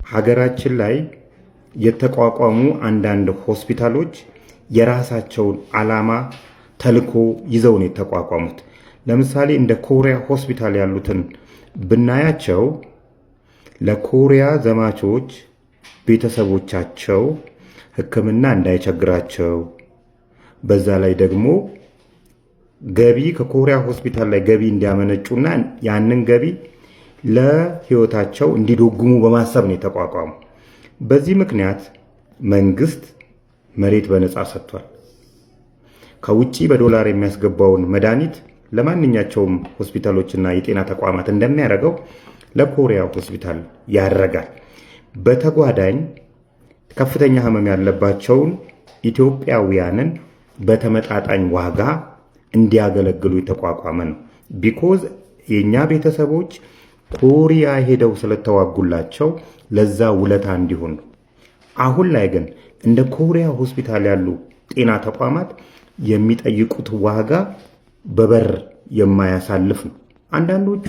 ሀገራችን ላይ የተቋቋሙ አንዳንድ ሆስፒታሎች የራሳቸውን ዓላማ ተልዕኮ ይዘው ነው የተቋቋሙት። ለምሳሌ እንደ ኮሪያ ሆስፒታል ያሉትን ብናያቸው ለኮሪያ ዘማቾች ቤተሰቦቻቸው ሕክምና እንዳይቸግራቸው፣ በዛ ላይ ደግሞ ገቢ ከኮሪያ ሆስፒታል ላይ ገቢ እንዲያመነጩና ያንን ገቢ ለህይወታቸው እንዲደጉሙ በማሰብ ነው የተቋቋሙ። በዚህ ምክንያት መንግስት መሬት በነፃ ሰጥቷል። ከውጪ በዶላር የሚያስገባውን መድኃኒት ለማንኛቸውም ሆስፒታሎችና የጤና ተቋማት እንደሚያደርገው ለኮሪያ ሆስፒታል ያደርጋል። በተጓዳኝ ከፍተኛ ህመም ያለባቸውን ኢትዮጵያውያንን በተመጣጣኝ ዋጋ እንዲያገለግሉ የተቋቋመ ነው። ቢኮዝ የኛ ቤተሰቦች ኮሪያ ሄደው ስለተዋጉላቸው ለዛ ውለታ እንዲሆን ነው። አሁን ላይ ግን እንደ ኮሪያ ሆስፒታል ያሉ ጤና ተቋማት የሚጠይቁት ዋጋ በበር የማያሳልፍ ነው። አንዳንዶቹ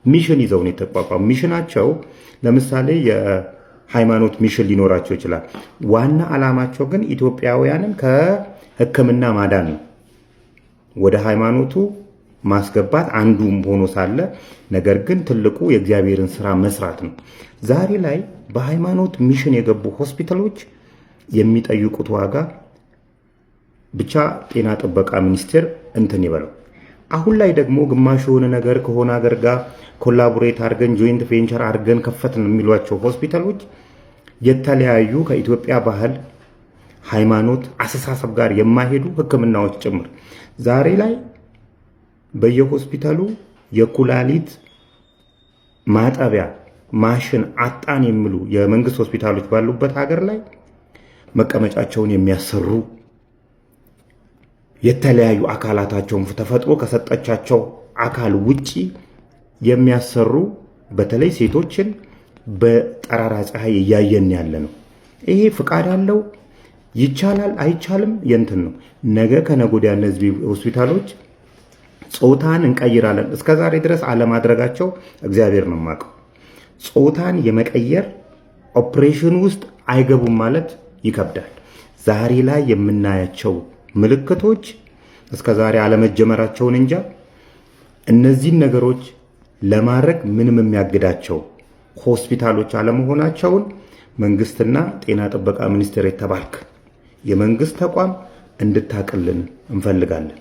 ሚሽን ይዘው ነው የተቋቋሙ። ሚሽናቸው ለምሳሌ የሃይማኖት ሚሽን ሊኖራቸው ይችላል። ዋና ዓላማቸው ግን ኢትዮጵያውያንን ከሕክምና ማዳን ነው። ወደ ሃይማኖቱ ማስገባት አንዱም ሆኖ ሳለ ነገር ግን ትልቁ የእግዚአብሔርን ስራ መስራት ነው። ዛሬ ላይ በሃይማኖት ሚሽን የገቡ ሆስፒታሎች የሚጠይቁት ዋጋ ብቻ ጤና ጥበቃ ሚኒስቴር እንትን ይበለው። አሁን ላይ ደግሞ ግማሽ የሆነ ነገር ከሆነ ሀገር ጋር ኮላቦሬት አድርገን ጆይንት ቬንቸር አድርገን ከፈትን የሚሏቸው ሆስፒታሎች የተለያዩ ከኢትዮጵያ ባህል፣ ሃይማኖት፣ አስተሳሰብ ጋር የማይሄዱ ህክምናዎች ጭምር ዛሬ ላይ በየሆስፒታሉ የኩላሊት ማጠቢያ ማሽን አጣን የሚሉ የመንግስት ሆስፒታሎች ባሉበት ሀገር ላይ መቀመጫቸውን የሚያሰሩ የተለያዩ አካላታቸውን ተፈጥሮ ከሰጠቻቸው አካል ውጪ የሚያሰሩ በተለይ ሴቶችን በጠራራ ፀሐይ እያየን ያለ ነው። ይሄ ፍቃድ አለው? ይቻላል አይቻልም? የንትን ነው። ነገ ከነገ ወዲያ እነዚህ ሆስፒታሎች ጾታን እንቀይራለን እስከዛሬ ድረስ አለማድረጋቸው እግዚአብሔር ነው የማውቀው። ጾታን የመቀየር ኦፕሬሽን ውስጥ አይገቡም ማለት ይከብዳል። ዛሬ ላይ የምናያቸው ምልክቶች እስከዛሬ አለመጀመራቸውን እንጃ እነዚህን ነገሮች ለማድረግ ምንም የሚያግዳቸው ሆስፒታሎች አለመሆናቸውን መንግስትና ጤና ጥበቃ ሚኒስቴር የተባልክ የመንግስት ተቋም እንድታቅልን እንፈልጋለን።